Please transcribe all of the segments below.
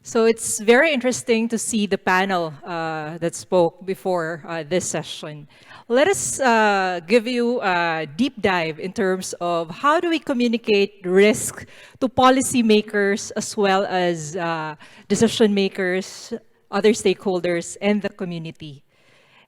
So it's very interesting to see the panel that spoke before this session. Let us give you a deep dive in terms of how do we communicate risk to policymakers as well as decision makers, other stakeholders, and the community.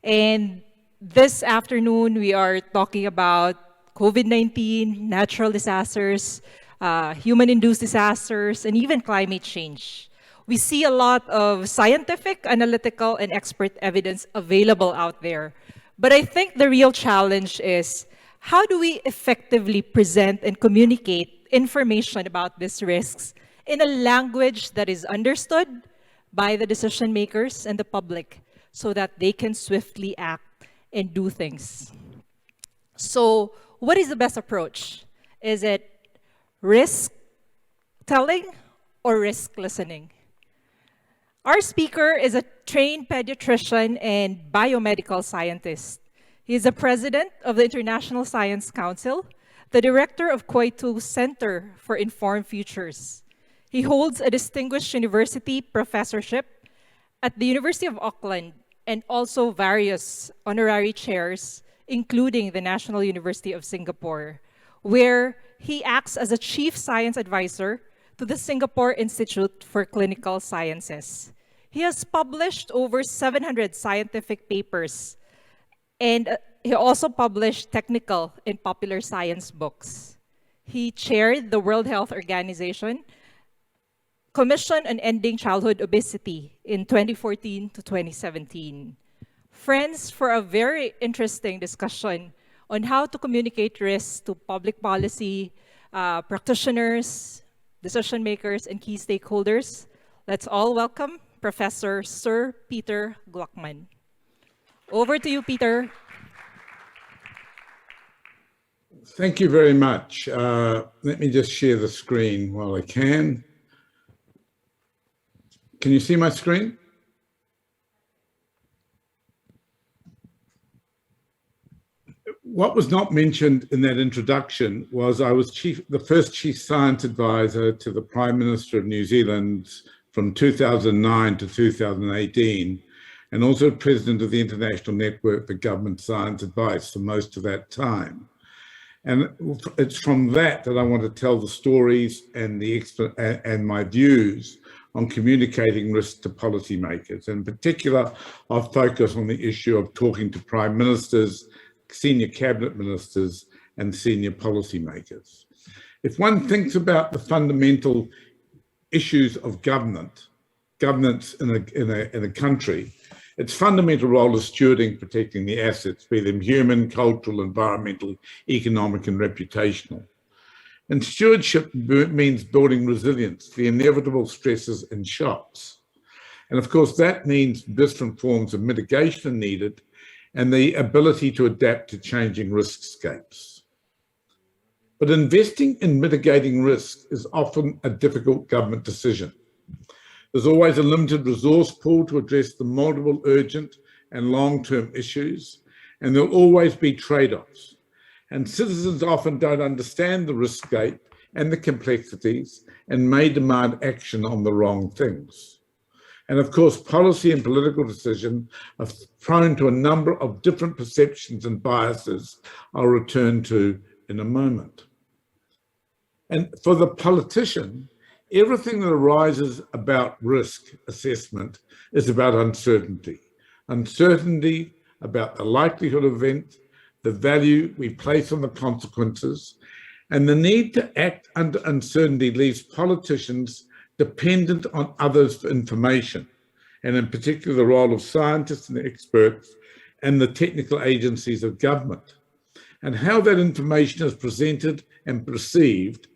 And this afternoon, we are talking about COVID-19, natural disasters, human-induced disasters, and even climate change. We see a lot of scientific, analytical, and expert evidence available out there. But I think the real challenge is how do we effectively present and communicate information about these risks in a language that is understood by the decision makers and the public so that they can swiftly act and do things. So, what is the best approach? Is it risk telling or risk listening? Our speaker is a trained pediatrician and biomedical scientist. He is the president of the International Science Council, the director of Koitu Center for Informed Futures. He holds a distinguished university professorship at the University of Auckland and also various honorary chairs, including the National University of Singapore, where he acts as a chief science advisor to the Singapore Institute for Clinical Sciences. He has published over 700 scientific papers, and he also published technical and popular science books. He chaired the World Health Organization Commission on Ending Childhood Obesity in 2014 to 2017. Friends, for a very interesting discussion on how to communicate risks to public policy, practitioners, decision makers, and key stakeholders, let's all welcome Professor Sir Peter Gluckman. Over to you, Peter. Thank you very much. Let me just share the screen while I can. Can you see my screen? What was not mentioned in that introduction was I was the first chief science advisor to the Prime Minister of New Zealand from 2009 to 2018, and also president of the International Network for Government Science Advice for most of that time. And it's from that I want to tell the stories and my views on communicating risk to policymakers. In particular, I'll focus on the issue of talking to prime ministers, senior cabinet ministers, and senior policymakers. If one thinks about the fundamental issues of governance in a country, its fundamental role is stewarding, protecting the assets, be them human, cultural, environmental, economic, and reputational. And stewardship means building resilience to the inevitable stresses and shocks. And of course, that means different forms of mitigation needed and the ability to adapt to changing riskscapes. But investing in mitigating risk is often a difficult government decision. There's always a limited resource pool to address the multiple urgent and long-term issues, and there'll always be trade-offs. And citizens often don't understand the riskscape and the complexities and may demand action on the wrong things. And of course, policy and political decision are prone to a number of different perceptions and biases I'll return to in a moment. And for the politician, everything that arises about risk assessment is about uncertainty. Uncertainty about the likelihood of event, the value we place on the consequences, and the need to act under uncertainty leaves politicians dependent on others for information, and in particular the role of scientists and experts and the technical agencies of government. And how that information is presented and perceived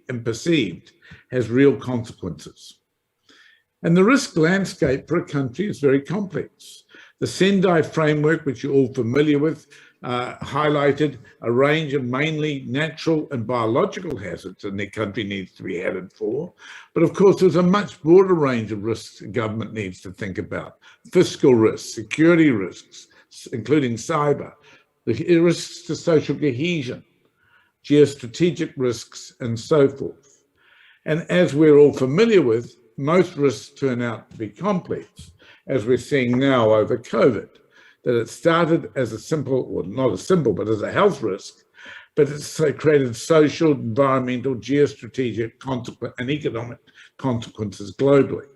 has real consequences. And the risk landscape for a country is very complex. The Sendai framework, which you're all familiar with, highlighted a range of mainly natural and biological hazards and their country needs to be headed for. But of course, there's a much broader range of risks the government needs to think about. Fiscal risks, security risks, including cyber, the risks to social cohesion, geostrategic risks, and so forth. And as we're all familiar with, most risks turn out to be complex, as we're seeing now over COVID, that it started as a simple, well, not as simple, but as a health risk, but it's created social, environmental, geostrategic, and economic consequences globally.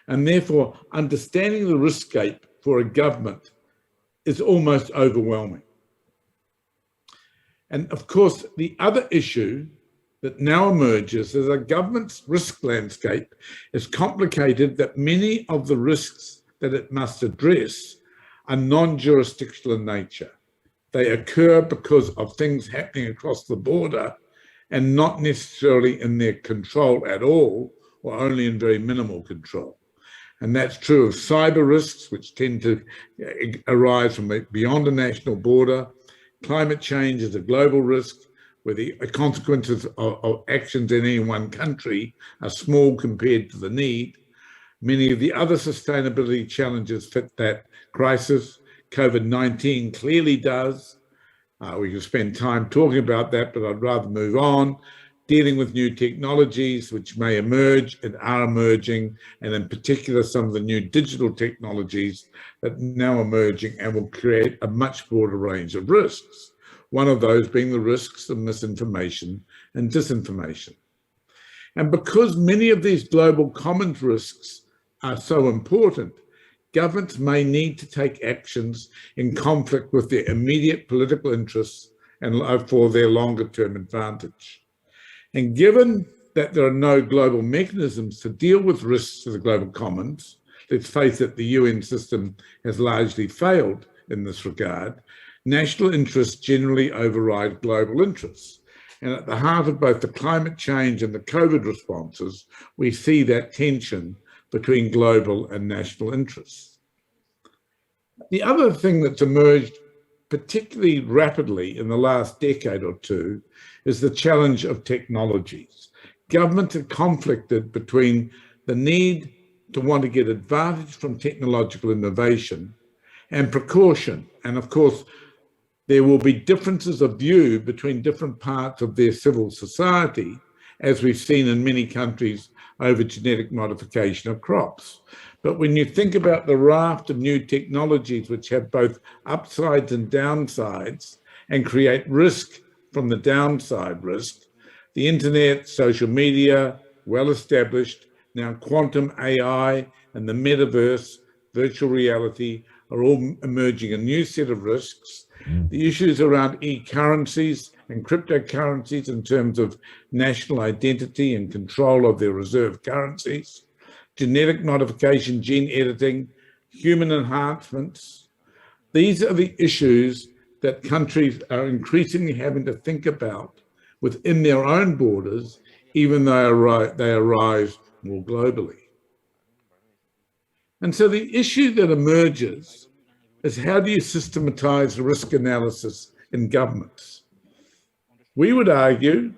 And therefore, understanding the riskscape for a government is almost overwhelming. And of course, the other issue that now emerges is a government's risk landscape is complicated, that many of the risks that it must address are non-jurisdictional in nature. They occur because of things happening across the border and not necessarily in their control at all, or only in very minimal control. And that's true of cyber risks, which tend to arise from beyond a national border. Climate change is a global risk, where the consequences of actions in any one country are small compared to the need. Many of the other sustainability challenges fit that crisis. COVID-19 clearly does. We can spend time talking about that, but I'd rather move on. Dealing with new technologies which may emerge and are emerging, and in particular some of the new digital technologies that are now emerging and will create a much broader range of risks. One of those being the risks of misinformation and disinformation. And because many of these global commons risks are so important, governments may need to take actions in conflict with their immediate political interests and for their longer term advantage. And given that there are no global mechanisms to deal with risks to the global commons, let's face it, the UN system has largely failed in this regard, national interests generally override global interests. And at the heart of both the climate change and the COVID responses, we see that tension between global and national interests. The other thing that's emerged particularly rapidly in the last decade or two is the challenge of technologies. Governments are conflicted between the need to want to get advantage from technological innovation and precaution. And of course, there will be differences of view between different parts of their civil society, as we've seen in many countries over genetic modification of crops. But when you think about the raft of new technologies which have both upsides and downsides and create risk from the downside risk, the internet, social media, well established, now quantum AI and the metaverse, virtual reality, are all emerging a new set of risks. The issues around e-currencies and cryptocurrencies in terms of national identity and control of their reserve currencies, genetic modification, gene editing, human enhancements. These are the issues that countries are increasingly having to think about within their own borders, even though they arise more globally. And so the issue that emerges is, how do you systematize risk analysis in governments? We would argue,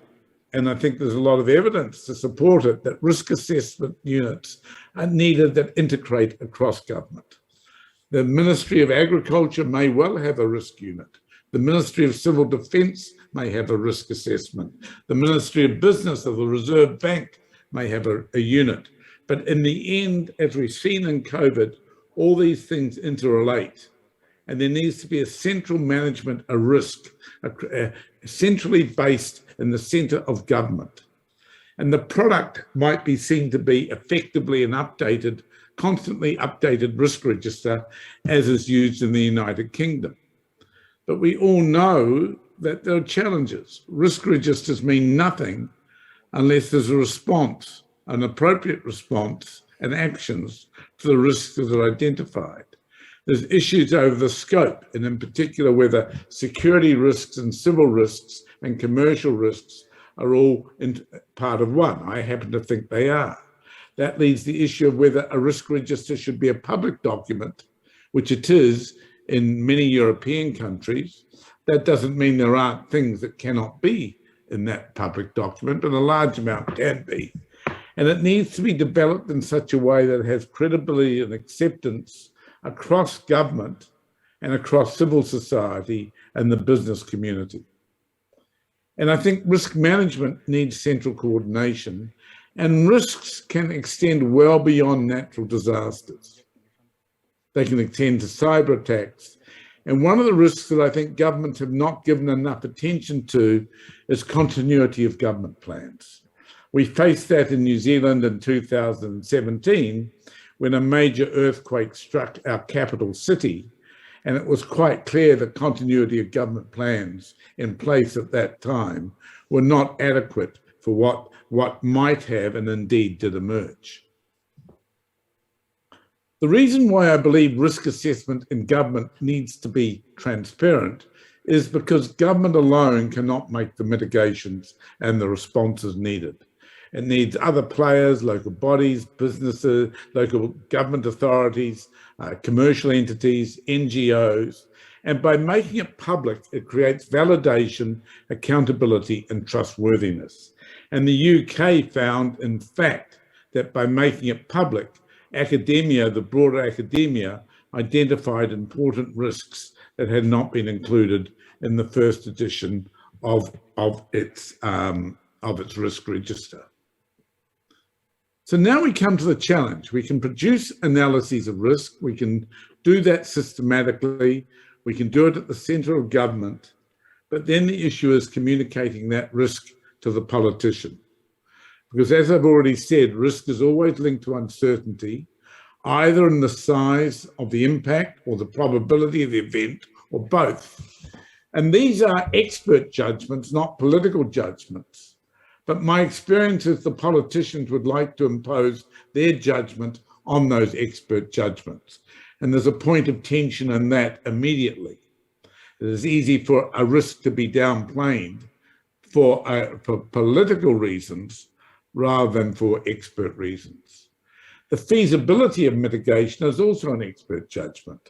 and I think there's a lot of evidence to support it, that risk assessment units are needed that integrate across government. The Ministry of Agriculture may well have a risk unit. The Ministry of Civil Defence may have a risk assessment. The Ministry of Business of the Reserve Bank may have a unit. But in the end, as we've seen in COVID, all these things interrelate. And there needs to be a central management of risk, centrally based in the centre of government. And the product might be seen to be effectively an updated, constantly updated risk register, as is used in the United Kingdom. But we all know that there are challenges. Risk registers mean nothing unless there's a response, an appropriate response and actions to the risks that are identified. There's issues over the scope, and in particular whether security risks and civil risks and commercial risks are all part of one. I happen to think they are. That leaves the issue of whether a risk register should be a public document, which it is in many European countries. That doesn't mean there aren't things that cannot be in that public document, but a large amount can be. And it needs to be developed in such a way that it has credibility and acceptance across government and across civil society and the business community. And I think risk management needs central coordination. And risks can extend well beyond natural disasters. They can extend to cyber attacks. And one of the risks that I think governments have not given enough attention to is continuity of government plans. We faced that in New Zealand in 2017 when a major earthquake struck our capital city, and it was quite clear that continuity of government plans in place at that time were not adequate for what might have and indeed did emerge. The reason why I believe risk assessment in government needs to be transparent is because government alone cannot make the mitigations and the responses needed. It needs other players, local bodies, businesses, local government authorities, commercial entities, NGOs, and by making it public, it creates validation, accountability, and trustworthiness. And the UK found, in fact, that by making it public, academia, the broader academia, identified important risks that had not been included in the first edition of its risk register. So now we come to the challenge. We can produce analyses of risk. We can do that systematically. We can do it at the centre of government. But then the issue is communicating that risk to the politician. Because as I've already said, risk is always linked to uncertainty, either in the size of the impact or the probability of the event, or both. And these are expert judgments, not political judgments. But my experience is the politicians would like to impose their judgment on those expert judgments. And there's a point of tension in that immediately. It is easy for a risk to be downplayed for political reasons rather than for expert reasons. The feasibility of mitigation is also an expert judgment.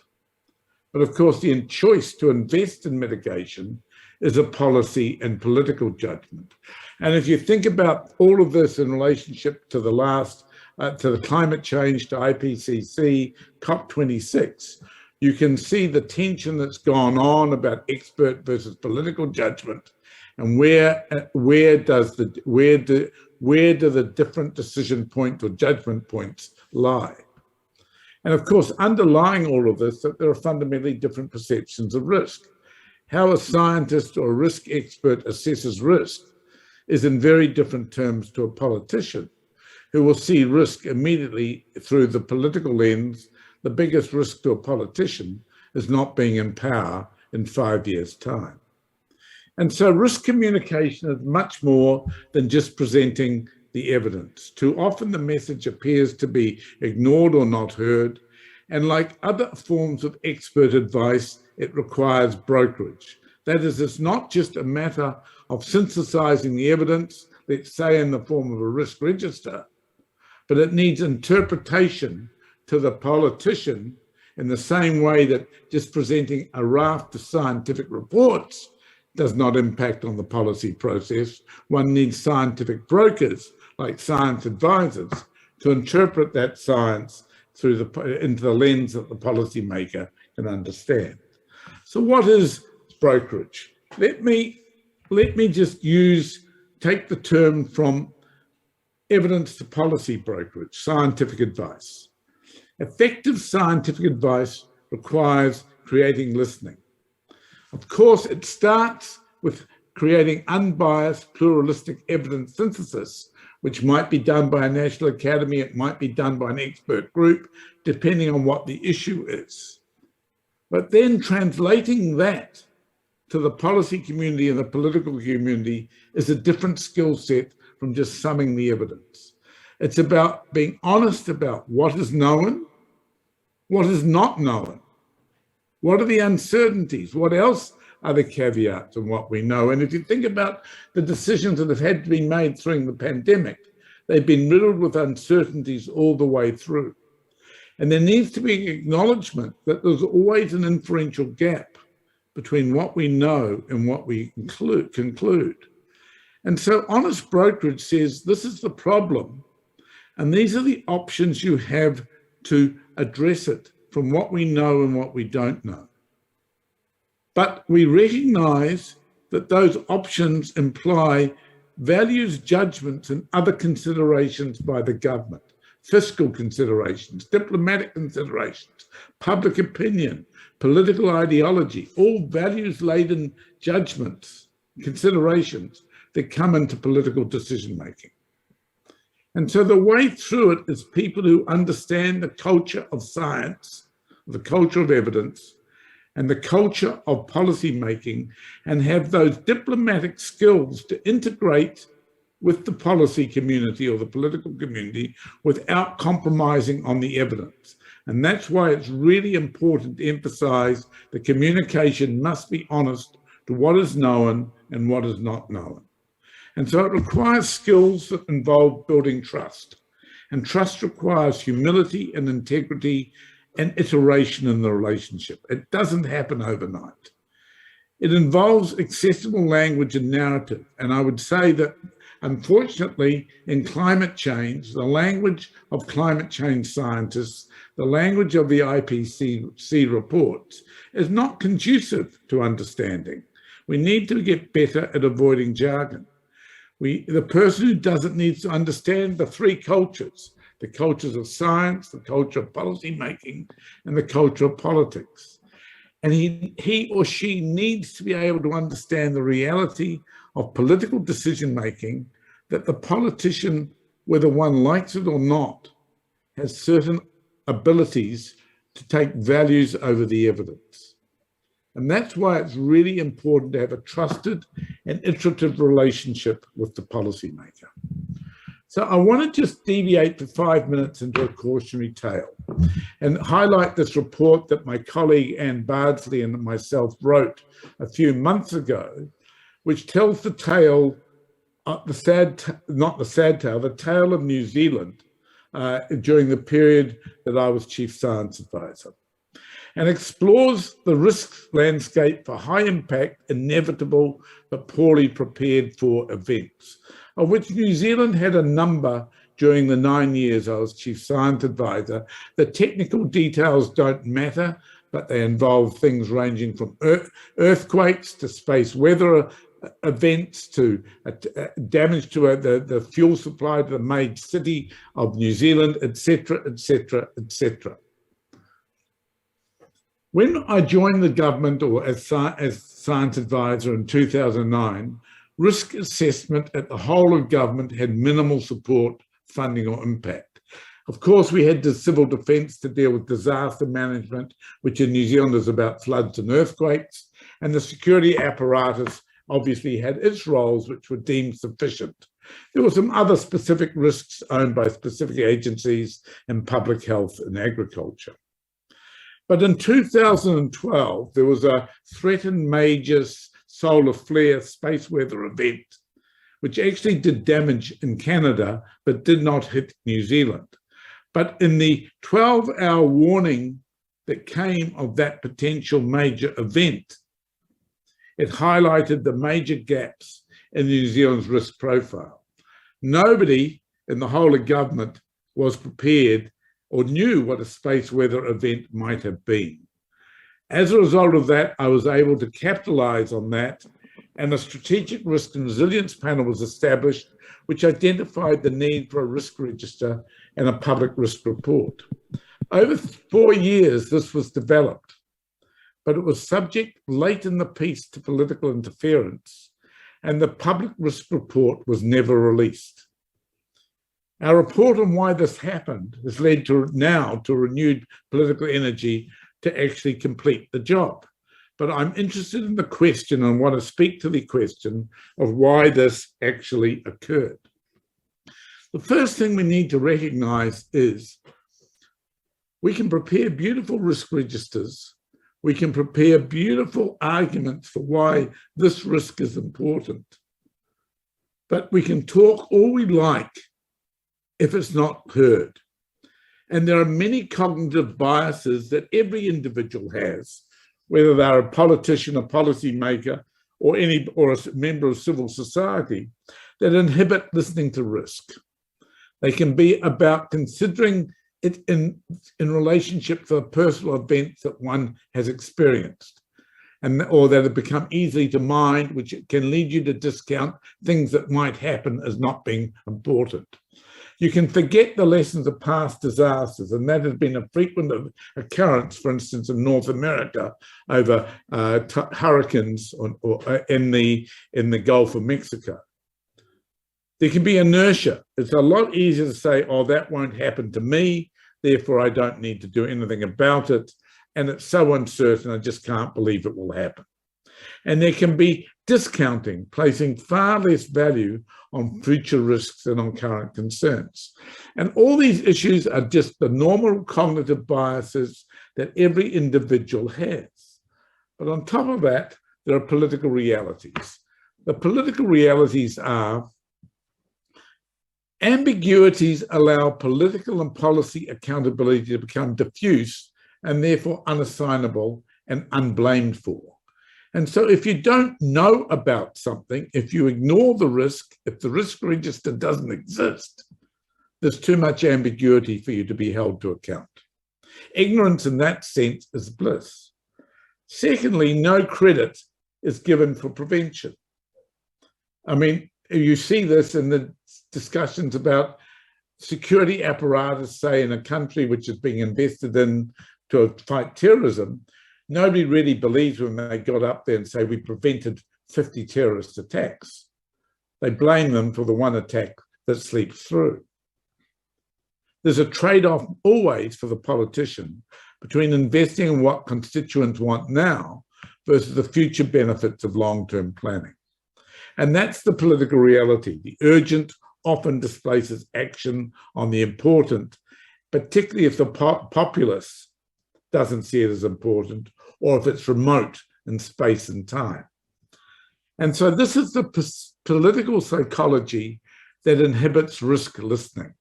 But of course, the choice to invest in mitigation is a policy and political judgment. And if you think about all of this in relationship to to the climate change, to IPCC, COP26, you can see the tension that's gone on about expert versus political judgment, and where do the different decision points or judgment points lie? And of course, underlying all of this, that there are fundamentally different perceptions of risk. How a scientist or a risk expert assesses risk is in very different terms to a politician who will see risk immediately through the political lens. The biggest risk to a politician is not being in power in 5 years' time. And so risk communication is much more than just presenting the evidence. Too often the message appears to be ignored or not heard. And like other forms of expert advice, it requires brokerage. That is, it's not just a matter of synthesizing the evidence, let's say in the form of a risk register, but it needs interpretation to the politician in the same way that just presenting a raft of scientific reports does not impact on the policy process. One needs scientific brokers, like science advisors, to interpret that science into the lens that the policymaker can understand. So what is brokerage? Let me just take the term from evidence to policy brokerage, scientific advice. Effective scientific advice requires creating listening. Of course, it starts with creating unbiased, pluralistic evidence synthesis, which might be done by a national academy, it might be done by an expert group, depending on what the issue is. But then translating that to the policy community and the political community is a different skill set from just summing the evidence. It's about being honest about what is known, what is not known, what are the uncertainties, what else are the caveats in what we know. And if you think about the decisions that have had to be made during the pandemic, they've been riddled with uncertainties all the way through. And there needs to be an acknowledgement that there's always an inferential gap between what we know and what we conclude. And so honest brokerage says, this is the problem, and these are the options you have to address it from what we know and what we don't know. But we recognize that those options imply values, judgments, and other considerations by the government, fiscal considerations, diplomatic considerations, public opinion, political ideology, all values-laden judgments, considerations that come into political decision-making. And so the way through it is people who understand the culture of science, the culture of evidence, and the culture of policy making, and have those diplomatic skills to integrate with the policy community or the political community without compromising on the evidence. And that's why it's really important to emphasize the communication must be honest to what is known and what is not known. And so it requires skills that involve building trust. And trust requires humility and integrity and iteration in the relationship. It doesn't happen overnight. It involves accessible language and narrative. And I would say that, unfortunately, in climate change, the language of climate change scientists, the language of the IPCC reports, is not conducive to understanding. We need to get better at avoiding jargon. The person who does it needs to understand the three cultures: the cultures of science, the culture of policy making, and the culture of politics. And he or she needs to be able to understand the reality of political decision making, that the politician, whether one likes it or not, has certain abilities to take values over the evidence. And that's why it's really important to have a trusted and iterative relationship with the policymaker. So I want to just deviate for 5 minutes into a cautionary tale and highlight this report that my colleague Anne Bardsley and myself wrote a few months ago, which tells the tale, the tale of New Zealand during the period that I was Chief Science Advisor, and explores the risk landscape for high impact, inevitable, but poorly prepared for events, of which New Zealand had a number during the 9 years I was Chief Science Advisor. The technical details don't matter, but they involve things ranging from earthquakes to space weather events to damage to the fuel supply to the main city of New Zealand, etc., etc., etc. When I joined the government, or as Science Advisor in 2009, risk assessment at the whole of government had minimal support, funding or impact. Of course, we had the civil defence to deal with disaster management, which in New Zealand is about floods and earthquakes, and the security apparatus obviously had its roles, which were deemed sufficient. There were some other specific risks owned by specific agencies in public health and agriculture. But in 2012, there was a threatened major solar flare space weather event, which actually did damage in Canada, but did not hit New Zealand. But in the 12-hour warning that came of that potential major event, it highlighted the major gaps in New Zealand's risk profile. Nobody in the whole of government was prepared or knew what a space weather event might have been. As a result of that, I was able to capitalize on that, and a strategic risk and resilience panel was established, which identified the need for a risk register and a public risk report. Over 4 years, this was developed, but it was subject late in the piece to political interference, and the public risk report was never released. Our report on why this happened has led to now to renewed political energy to actually complete the job. But I'm interested in the question and want to speak to the question of why this actually occurred. The first thing we need to recognize is we can prepare beautiful risk registers. We can prepare beautiful arguments for why this risk is important. But we can talk all we like if it's not heard. And there are many cognitive biases that every individual has, whether they're a politician, a policymaker, or a member of civil society, that inhibit listening to risk. They can be about considering it in relationship to the personal events that one has experienced. or that have become easily to mind, which can lead you to discount things that might happen as not being important. You can forget the lessons of past disasters, and that has been a frequent occurrence, for instance, in North America over hurricanes in the Gulf of Mexico. There can be inertia. It's a lot easier to say, oh, that won't happen to me, therefore I don't need to do anything about it. And it's so uncertain, I just can't believe it will happen. And there can be discounting, placing far less value on future risks than on current concerns. And all these issues are just the normal cognitive biases that every individual has. But on top of that, there are political realities. The political realities are ambiguities allow political and policy accountability to become diffuse and therefore unassignable and unblamed for. And so if you don't know about something, if you ignore the risk, if the risk register doesn't exist, there's too much ambiguity for you to be held to account. Ignorance in that sense is bliss. Secondly, no credit is given for prevention. I mean, you see this in the discussions about security apparatus, say in a country which is being invested in to fight terrorism. Nobody really believes when they got up there and say we prevented 50 terrorist attacks. They blame them for the one attack that sleeps through. There's a trade-off always for the politician between investing in what constituents want now versus the future benefits of long-term planning. And that's the political reality. The urgent often displaces action on the important, particularly if the populace doesn't see it as important, or if it's remote in space and time. And so this is the political psychology that inhibits risk listening.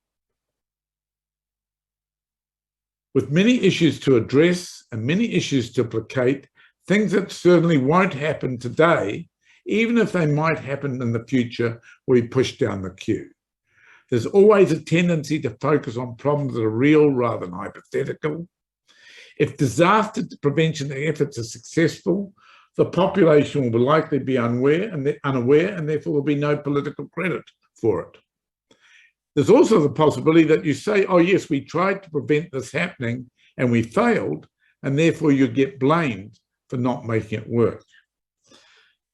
With many issues to address and many issues to placate, things that certainly won't happen today, even if they might happen in the future, will be pushed down the queue. There's always a tendency to focus on problems that are real rather than hypothetical. If disaster prevention efforts are successful, the population will likely be unaware, and therefore will be no political credit for it. There's also the possibility that you say, oh yes, we tried to prevent this happening and we failed, and therefore you get blamed for not making it work.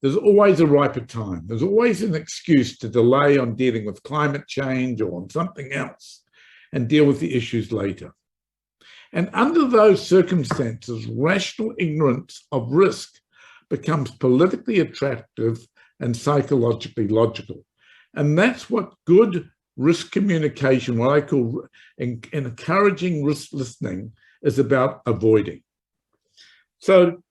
There's always a riper time. There's always an excuse to delay on dealing with climate change or on something else and deal with the issues later. And under those circumstances, rational ignorance of risk becomes politically attractive and psychologically logical. And that's what good risk communication, what I call encouraging risk listening, is about avoiding. So,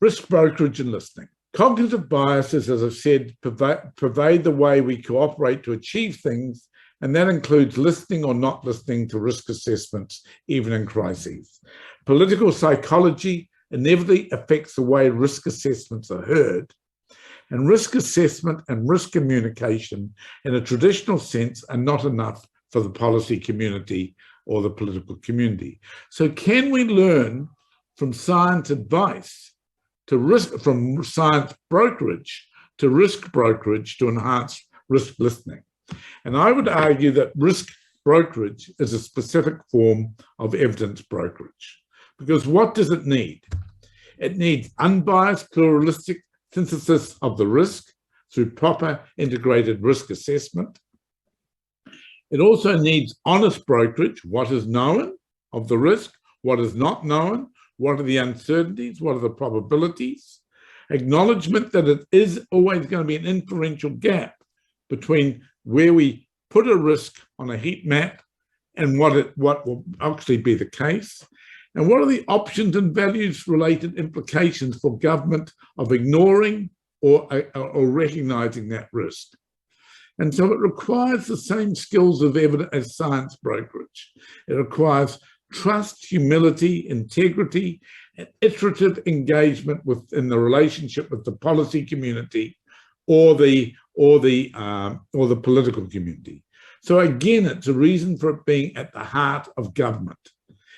risk brokerage and listening. Cognitive biases, as I've said, pervade the way we cooperate to achieve things, and that includes listening or not listening to risk assessments, even in crises. Political psychology inevitably affects the way risk assessments are heard, and risk assessment and risk communication in a traditional sense are not enough for the policy community or the political community. So can we learn from science advice to risk, from science brokerage to risk brokerage to enhance risk listening? And I would argue that risk brokerage is a specific form of evidence brokerage. Because what does it need? It needs unbiased, pluralistic synthesis of the risk through proper integrated risk assessment. It also needs honest brokerage, what is known of the risk, what is not known, what are the uncertainties, what are the probabilities, acknowledgement that it is always going to be an inferential gap between where we put a risk on a heat map and what will actually be the case, and what are the options and values related implications for government of ignoring or recognizing that risk. And so it requires the same skills of evidence as science brokerage. It requires trust, humility, integrity, and iterative engagement within the relationship with the policy community or the political community. So again, it's a reason for it being at the heart of government.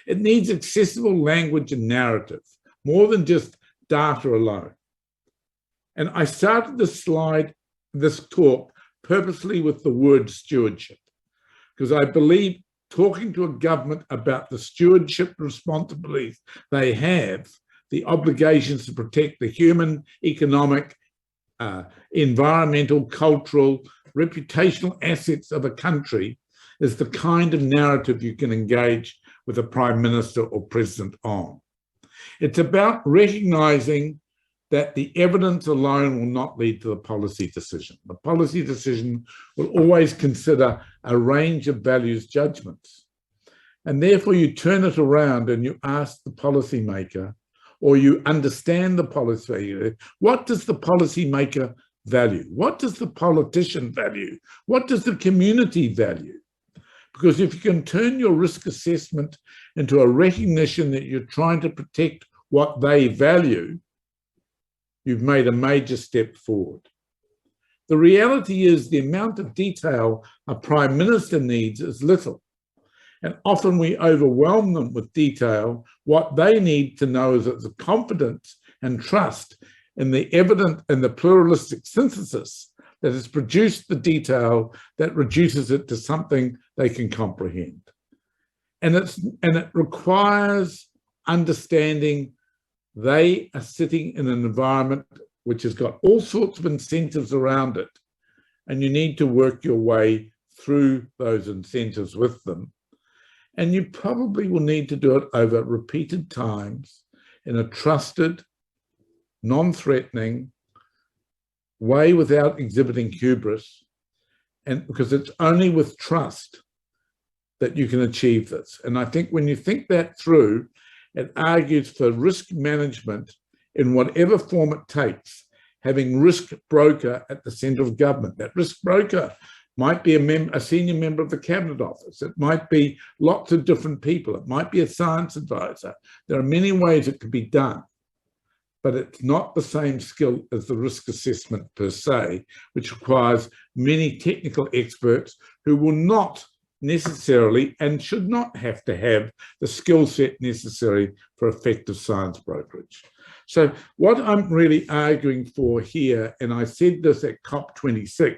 It needs accessible language and narrative, more than just data alone. And I started this talk purposely with the word stewardship, because I believe talking to a government about the stewardship responsibilities they have, the obligations to protect the human, economic, environmental, cultural, reputational assets of a country is the kind of narrative you can engage with a prime minister or president on. It's about recognizing that the evidence alone will not lead to the policy decision. The policy decision will always consider a range of values judgments. And therefore you turn it around and you ask the policymaker, or you understand the policymaker, what does the policymaker value? What does the politician value? What does the community value? Because if you can turn your risk assessment into a recognition that you're trying to protect what they value, you've made a major step forward. The reality is the amount of detail a prime minister needs is little. And often we overwhelm them with detail. What they need to know is that the confidence and trust in the evident and the pluralistic synthesis that has produced the detail that reduces it to something they can comprehend. And it requires understanding they are sitting in an environment which has got all sorts of incentives around it, and you need to work your way through those incentives with them. And you probably will need to do it over repeated times in a trusted, non-threatening way without exhibiting hubris, and because it's only with trust that you can achieve this. And I think when you think that through, it argues for risk management in whatever form it takes, having risk broker at the centre of government. That risk broker might be a senior member of the Cabinet Office. It might be lots of different people. It might be a science advisor. There are many ways it could be done, but it's not the same skill as the risk assessment per se, which requires many technical experts who will not necessarily and should not have to have the skill set necessary for effective science brokerage. So what I'm really arguing for here, and I said this at COP26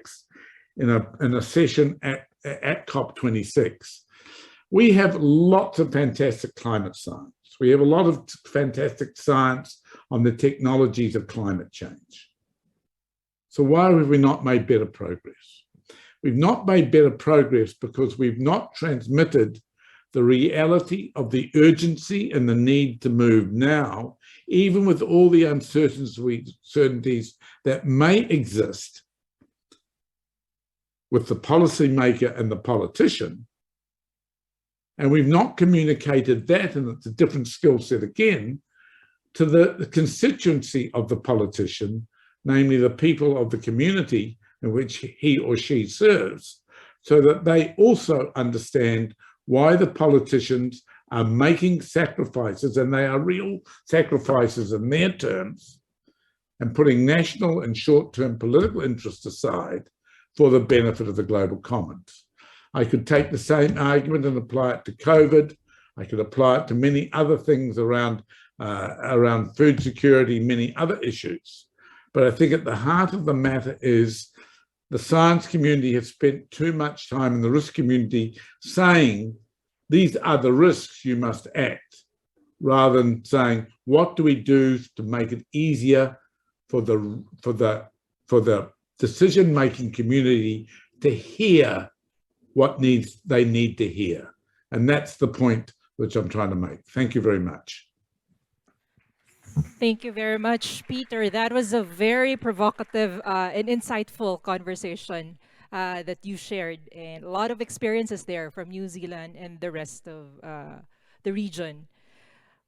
in a session at COP26, we have lots of fantastic climate science. We have a lot of fantastic science on the technologies of climate change. So why have we not made better progress? We've not made better progress because we've not transmitted the reality of the urgency and the need to move now, even with all the uncertainties that may exist with the policymaker and the politician. And we've not communicated that, and it's a different skill set again, to the constituency of the politician, namely the people of the community in which he or she serves, so that they also understand why the politicians are making sacrifices, and they are real sacrifices in their terms, and putting national and short-term political interests aside for the benefit of the global commons. I could take the same argument and apply it to COVID. I could apply it to many other things around food security, many other issues. But I think at the heart of the matter is the science community has spent too much time in the risk community saying, these are the risks, you must act, rather than saying, what do we do to make it easier for the decision-making community to hear what they need to hear. And that's the point which I'm trying to make. Thank you very much. Thank you very much, Peter. That was a very provocative and insightful conversation that you shared, and a lot of experiences there from New Zealand and the rest of the region.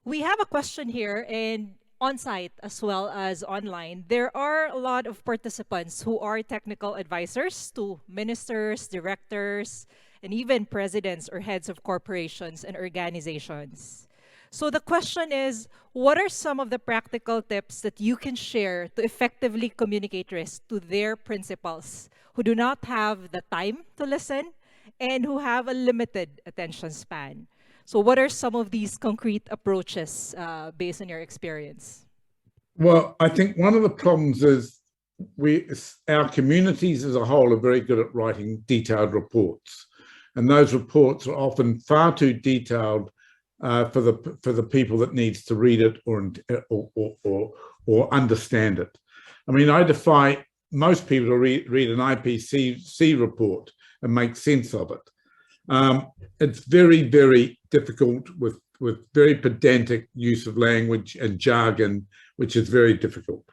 We have a question here, and on-site as well as online. There are a lot of participants who are technical advisors to ministers, directors, and even presidents or heads of corporations and organizations. So the question is, what are some of the practical tips that you can share to effectively communicate risk to their principals who do not have the time to listen and who have a limited attention span? So what are some of these concrete approaches based on your experience? Well, I think one of the problems is our communities as a whole are very good at writing detailed reports, and those reports are often far too detailed for the people that needs to read it or understand it. I mean, I defy most people to read an IPCC report and make sense of it. It's very, very difficult with very pedantic use of language and jargon, which is very difficult.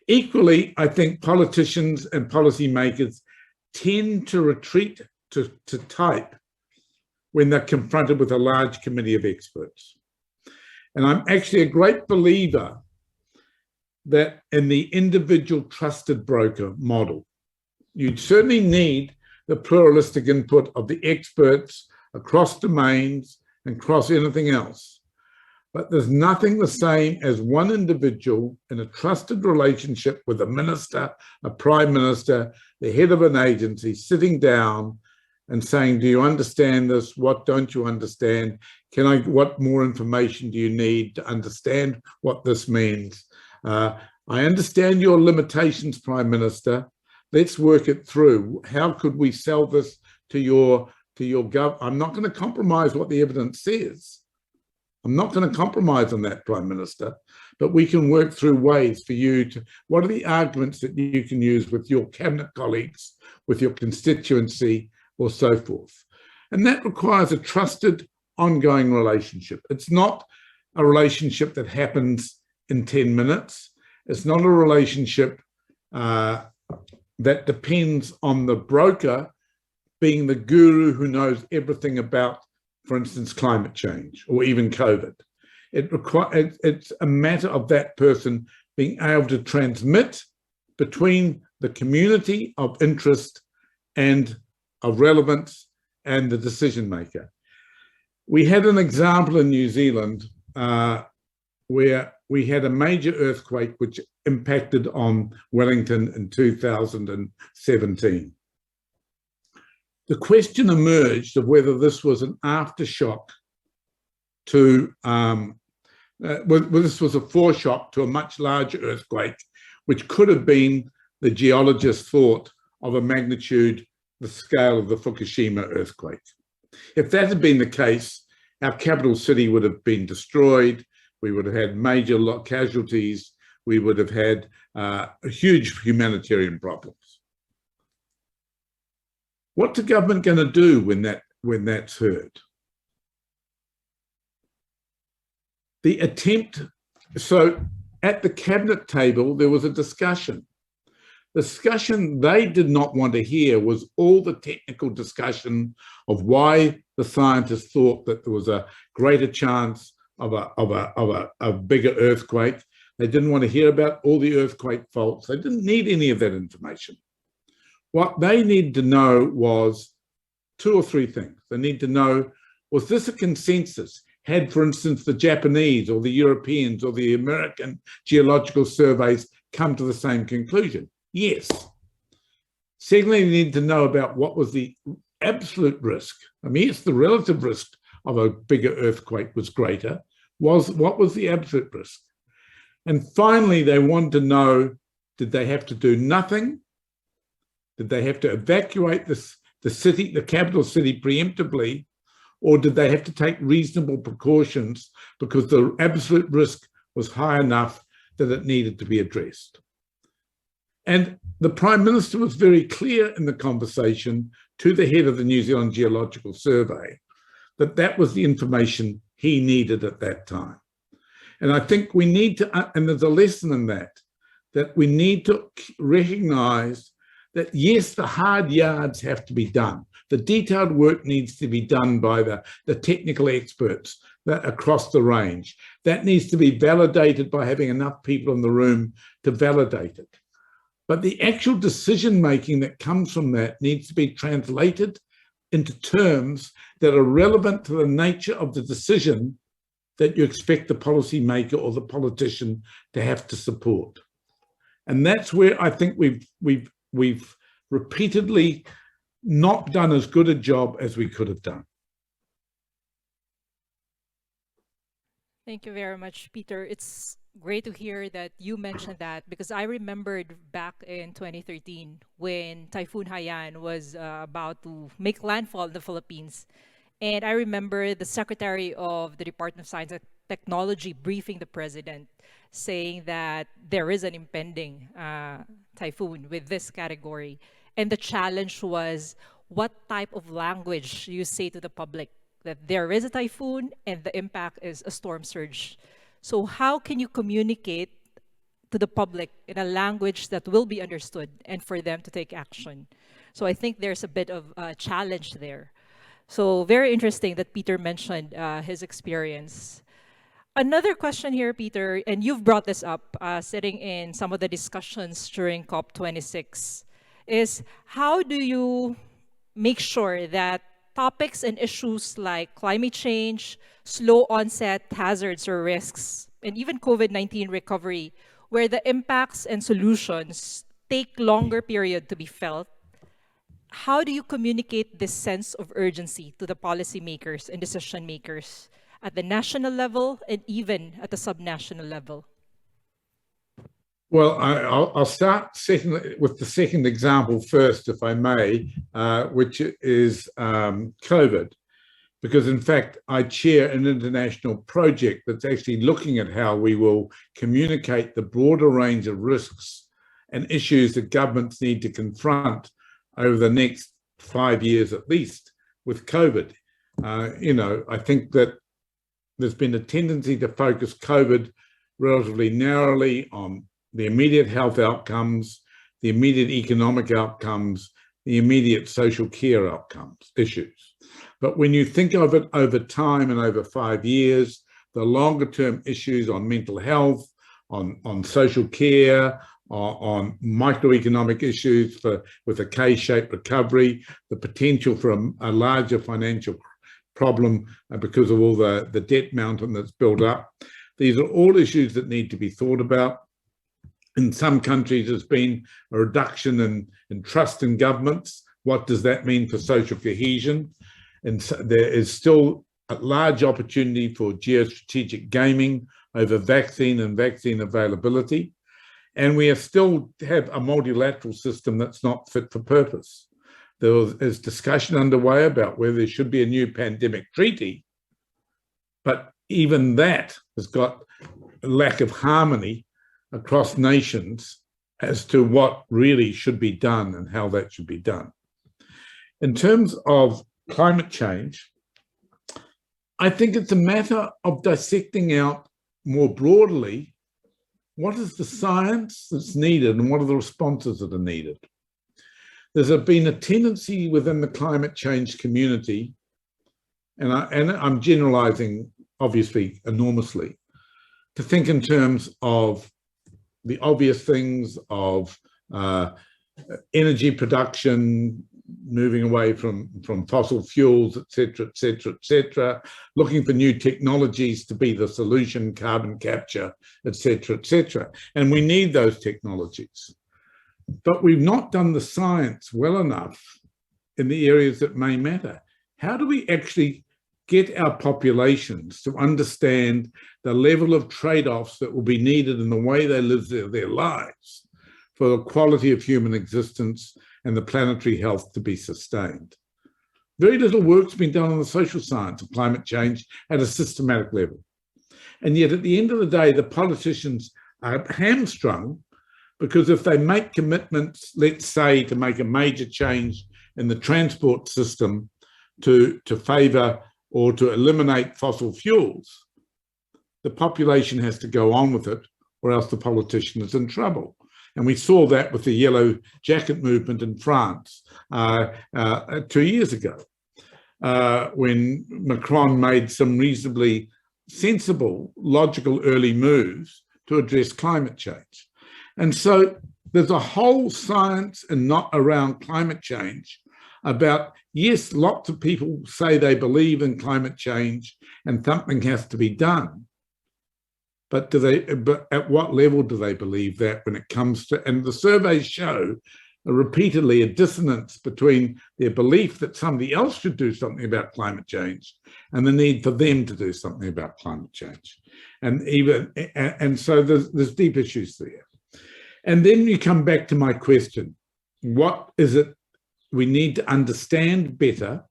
Equally, I think politicians and policymakers tend to retreat to type when they're confronted with a large committee of experts. And I'm actually a great believer that in the individual trusted broker model, you certainly need the pluralistic input of the experts across domains and across anything else. But there's nothing the same as one individual in a trusted relationship with a minister, a prime minister, the head of an agency, sitting down and saying, do you understand this? What don't you understand? What more information do you need to understand what this means? I understand your limitations, Prime Minister. Let's work it through. How could we sell this to your I'm not going to compromise what the evidence says. I'm not going to compromise on that, Prime Minister, but we can work through ways for you to, what are the arguments that you can use with your cabinet colleagues, with your constituency, or so forth. And that requires a trusted, ongoing relationship. It's not a relationship that happens in 10 minutes. It's not a relationship that depends on the broker being the guru who knows everything about, for instance, climate change or even COVID. It's a matter of that person being able to transmit between the community of interest and of relevance and the decision maker. We had an example in New Zealand where we had a major earthquake which impacted on Wellington in 2017. The question emerged of whether this was an aftershock to, this was a foreshock to a much larger earthquake, which could have been, the geologists thought, of a magnitude, the scale of the Fukushima earthquake. If that had been the case, our capital city would have been destroyed. We would have had major casualties. We would have had huge humanitarian problems. What's the government going to do when that's heard? The attempt, so at the cabinet table, there was a discussion. The discussion they did not want to hear was all the technical discussion of why the scientists thought that there was a greater chance of a bigger earthquake. They didn't want to hear about all the earthquake faults. They didn't need any of that information. What they needed to know was two or three things. They need to know, was this a consensus? Had, for instance, the Japanese or the Europeans or the American geological surveys come to the same conclusion? Yes. Secondly, they need to know about what was the absolute risk. I mean, it's the relative risk of a bigger earthquake was greater. What was the absolute risk? And finally, they wanted to know, did they have to do nothing? Did they have to evacuate the capital city preemptively, or did they have to take reasonable precautions because the absolute risk was high enough that it needed to be addressed? And the Prime Minister was very clear in the conversation to the head of the New Zealand Geological Survey that that was the information he needed at that time. And I think we need to, and there's a lesson in that we need to recognise that, yes, the hard yards have to be done. The detailed work needs to be done by the technical experts across the range. That needs to be validated by having enough people in the room to validate it. But the actual decision-making that comes from that needs to be translated into terms that are relevant to the nature of the decision that you expect the policymaker or the politician to have to support. And that's where I think we've repeatedly not done as good a job as we could have done. Thank you very much, Peter. It's Great to hear that you mentioned that, because I remembered back in 2013 when Typhoon Haiyan was about to make landfall in the Philippines. And I remember the Secretary of the Department of Science and Technology briefing the president, saying that there is an impending typhoon with this category. And the challenge was what type of language you say to the public that there is a typhoon and the impact is a storm surge. So, how can you communicate to the public in a language that will be understood and for them to take action? So, I think there's a bit of a challenge there. So, very interesting that Peter mentioned his experience. Another question here, Peter, and you've brought this up sitting in some of the discussions during COP26, is how do you make sure that topics and issues like climate change, slow onset hazards or risks, and even COVID-19 recovery, where the impacts and solutions take longer period to be felt, how do you communicate this sense of urgency to the policymakers and decision makers at the national level and even at the subnational level? Well, I'll start with the second example first, if I may, which is COVID. Because in fact, I chair an international project that's actually looking at how we will communicate the broader range of risks and issues that governments need to confront over the next 5 years at least with COVID. I think that there's been a tendency to focus COVID relatively narrowly on the immediate health outcomes, the immediate economic outcomes, the immediate social care outcomes, issues. But when you think of it over time and over 5 years, the longer term issues on mental health, on social care, on microeconomic issues with a K-shaped recovery, the potential for a larger financial problem because of all the debt mountain that's built up. These are all issues that need to be thought about. In some countries, there's been a reduction in trust in governments. What does that mean for social cohesion? And so there is still a large opportunity for geostrategic gaming over vaccine and vaccine availability. And we still have a multilateral system that's not fit for purpose. There is discussion underway about whether there should be a new pandemic treaty, but even that has got a lack of harmony across nations as to what really should be done and how that should be done. In terms of climate change, I think it's a matter of dissecting out more broadly what is the science that's needed and what are the responses that are needed. There's been a tendency within the climate change community, and I'm generalizing obviously enormously, to think in terms of the obvious things of energy production, moving away from fossil fuels, et cetera, looking for new technologies to be the solution, carbon capture, et cetera. And we need those technologies. But we've not done the science well enough in the areas that may matter. How do we actually get our populations to understand the level of trade-offs that will be needed in the way they live their lives for the quality of human existence and the planetary health to be sustained? Very little work's been done on the social science of climate change at a systematic level. And yet at the end of the day, the politicians are hamstrung because if they make commitments, let's say, to make a major change in the transport system to favour or to eliminate fossil fuels, the population has to go on with it, or else the politician is in trouble. And we saw that with the yellow jacket movement in France 2 years ago, when Macron made some reasonably sensible, logical early moves to address climate change. And so there's a whole science and not around climate change about, yes, lots of people say they believe in climate change and something has to be done. But at what level do they believe that when it comes to, and the surveys show repeatedly a dissonance between their belief that somebody else should do something about climate change and the need for them to do something about climate change. And so there's deep issues there. And then you come back to my question, what is it we need to understand better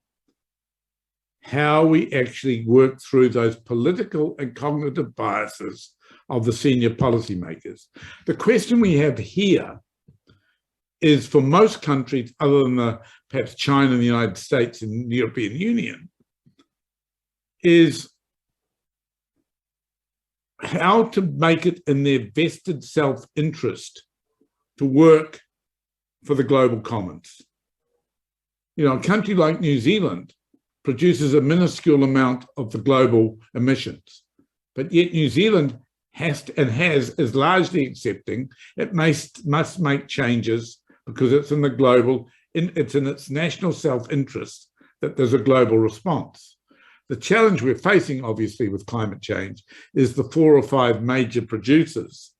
how we actually work through those political and cognitive biases of the senior policymakers. The question we have here is for most countries, other than perhaps China and the United States and the European Union, is how to make it in their vested self-interest to work for the global commons. You know, a country like New Zealand produces a minuscule amount of the global emissions, but yet New Zealand is largely accepting it must make changes because it's in the global, it's in its national self-interest that there's a global response. The challenge we're facing, obviously, with climate change is the 4 or 5 major producers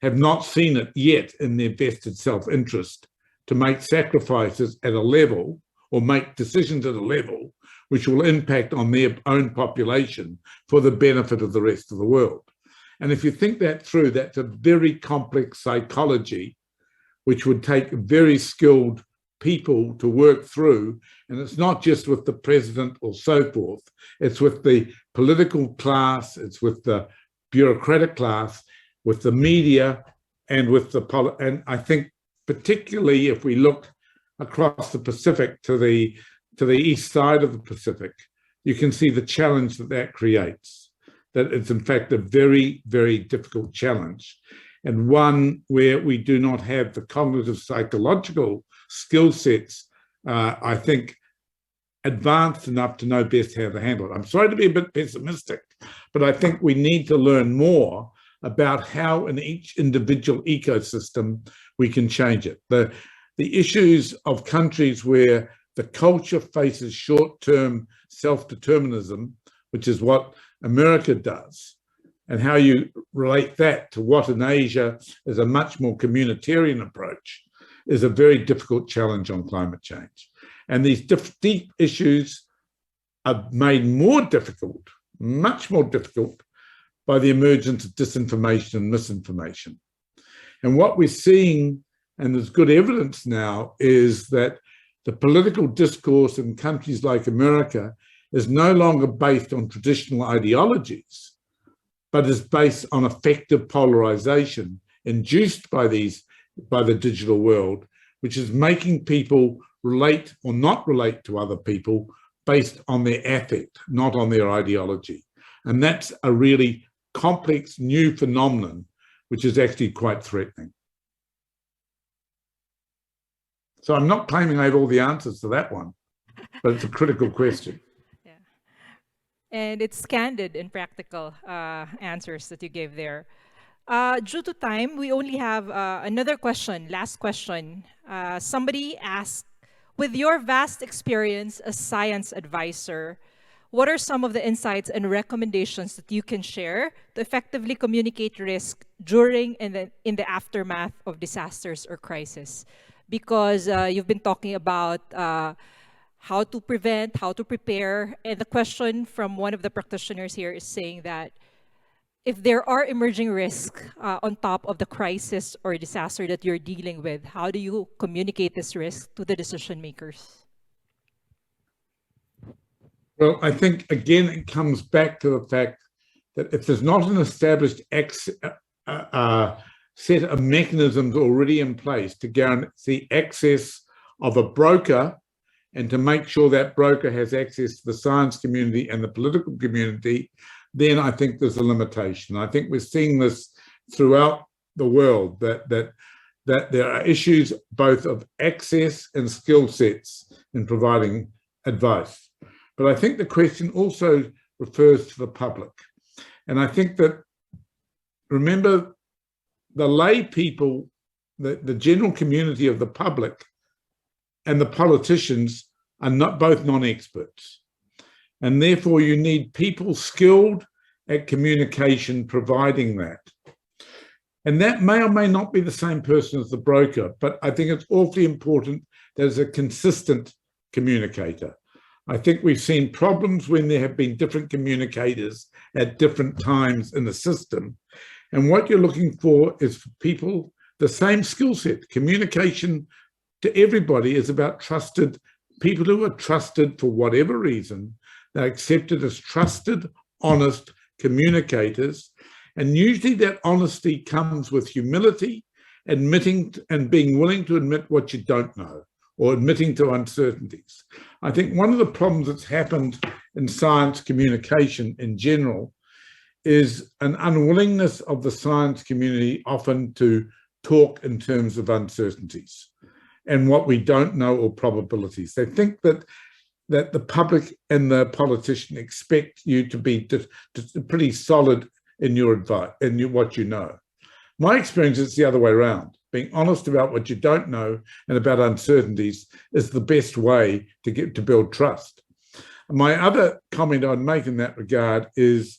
have not seen it yet in their vested self-interest to make sacrifices at a level or make decisions at a level which will impact on their own population for the benefit of the rest of the world. And if you think that through, that's a very complex psychology which would take very skilled people to work through. And it's not just with the president or so forth, it's with the political class, it's with the bureaucratic class, with the media, and with the and I think particularly if we look across the Pacific to the east side of the Pacific, you can see the challenge that creates, that it's in fact a very, very difficult challenge, and one where we do not have the cognitive psychological skill sets, I think, advanced enough to know best how to handle it. I'm sorry to be a bit pessimistic, but I think we need to learn more about how in each individual ecosystem we can change it. The issues of countries where the culture faces short-term self-determinism, which is what America does, and how you relate that to what in Asia is a much more communitarian approach, is a very difficult challenge on climate change. And these deep issues are made more difficult, much more difficult, by the emergence of disinformation and misinformation. And what we're seeing, and there's good evidence now, is that the political discourse in countries like America is no longer based on traditional ideologies, but is based on effective polarization induced by the digital world, which is making people relate or not relate to other people based on their affect, not on their ideology. And that's a really complex new phenomenon, which is actually quite threatening. So I'm not claiming I have all the answers to that one, but it's a critical question. Yeah. And it's candid and practical answers that you gave there. Due to time, we only have another question, last question. Somebody asked, with your vast experience as science advisor, what are some of the insights and recommendations that you can share to effectively communicate risk during and in the aftermath of disasters or crisis? Because you've been talking about how to prevent, how to prepare. And the question from one of the practitioners here is saying that if there are emerging risks on top of the crisis or disaster that you're dealing with, how do you communicate this risk to the decision makers? Well, I think, again, it comes back to the fact that if there's not an established set of mechanisms already in place to guarantee access of a broker and to make sure that broker has access to the science community and the political community, then I think there's a limitation. I think we're seeing this throughout the world, that there are issues both of access and skill sets in providing advice. But I think the question also refers to the public. And I think that, remember, the lay people, the general community of the public and the politicians are not both non-experts. And therefore you need people skilled at communication providing that. And that may or may not be the same person as the broker, but I think it's awfully important that it's a consistent communicator. I think we've seen problems when there have been different communicators at different times in the system. And what you're looking for is for people, the same skill set. Communication to everybody is about trusted people who are trusted for whatever reason. They're accepted as trusted, honest communicators. And usually that honesty comes with humility, admitting and being willing to admit what you don't know, or admitting to uncertainties. I think one of the problems that's happened in science communication in general is an unwillingness of the science community often to talk in terms of uncertainties and what we don't know, or probabilities. They think that the public and the politician expect you to be pretty solid in your advice and what you know. My experience is the other way around. Being honest about what you don't know and about uncertainties is the best way to build trust. My other comment I'd make in that regard is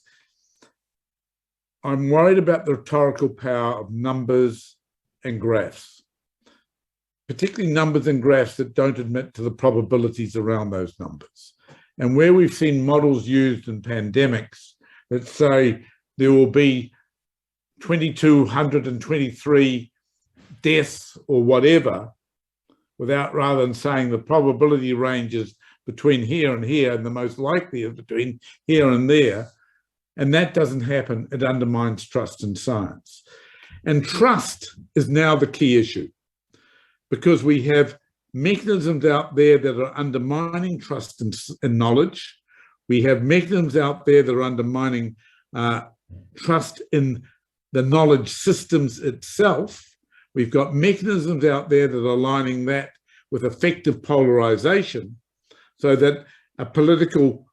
I'm worried about the rhetorical power of numbers and graphs, particularly numbers and graphs that don't admit to the probabilities around those numbers. And where we've seen models used in pandemics that say there will be 2,223 deaths or whatever, rather than saying the probability ranges between here and here, and the most likely is between here and there, and that doesn't happen, it undermines trust in science. And trust is now the key issue, because we have mechanisms out there that are undermining trust in knowledge. We have mechanisms out there that are undermining trust in the knowledge systems itself. We've got mechanisms out there that are aligning that with effective polarization, so that a political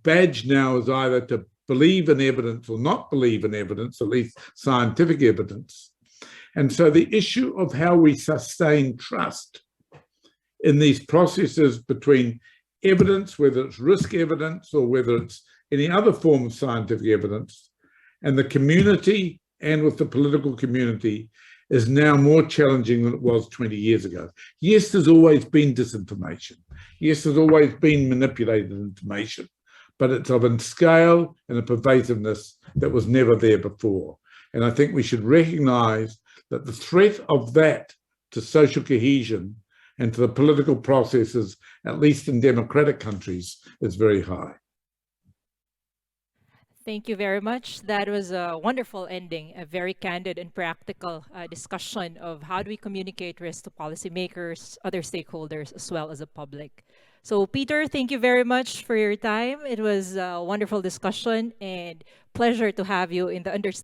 badge now is either to believe in evidence or not believe in evidence, at least scientific evidence. And so the issue of how we sustain trust in these processes between evidence, whether it's risk evidence or whether it's any other form of scientific evidence, and the community and with the political community, is now more challenging than it was 20 years ago. Yes, there's always been disinformation. Yes, there's always been manipulated information, but it's of a scale and a pervasiveness that was never there before. And I think we should recognize that the threat of that to social cohesion and to the political processes, at least in democratic countries, is very high. Thank you very much. That was a wonderful ending, a very candid and practical discussion of how do we communicate risk to policymakers, other stakeholders, as well as the public. So, Peter, thank you very much for your time. It was a wonderful discussion and pleasure to have you in the